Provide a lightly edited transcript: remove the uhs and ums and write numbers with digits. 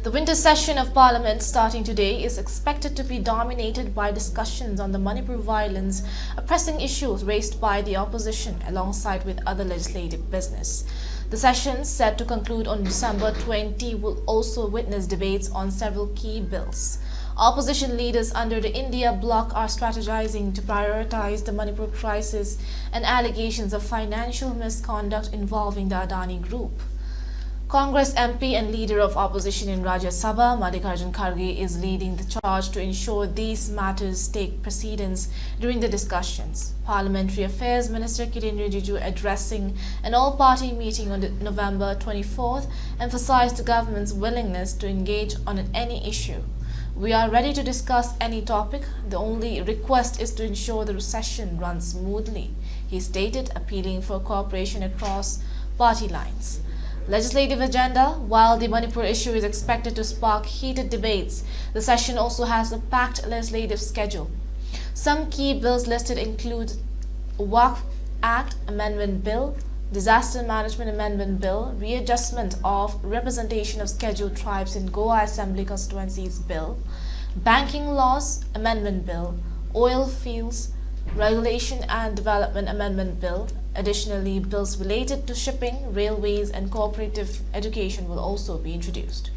The winter session of Parliament starting today is expected to be dominated by discussions on the Manipur violence, a pressing issue raised by the opposition alongside with other legislative business. The session, set to conclude on December 20, will also witness debates on several key bills. Opposition leaders under the India bloc are strategizing to prioritize the Manipur crisis and allegations of financial misconduct involving the Adani Group. Congress MP and leader of opposition in Rajya Sabha, Mallikarjun Kharge, is leading the charge to ensure these matters take precedence during the discussions. Parliamentary Affairs Minister Kiren Rijiju, addressing an all-party meeting on November 24th, emphasized the government's willingness to engage on any issue. "We are ready to discuss any topic. The only request is to ensure the session runs smoothly," he stated, appealing for cooperation across party lines. Legislative agenda. While the Manipur issue is expected to spark heated debates, the session also has a packed legislative schedule. Some key bills listed include Waqf Act Amendment Bill, Disaster Management Amendment Bill, Readjustment of Representation of Scheduled Tribes in Goa Assembly Constituencies Bill, Banking Laws Amendment Bill, Oil Fields Regulation and Development Amendment Bill. Additionally, bills related to shipping, railways and cooperative education will also be introduced.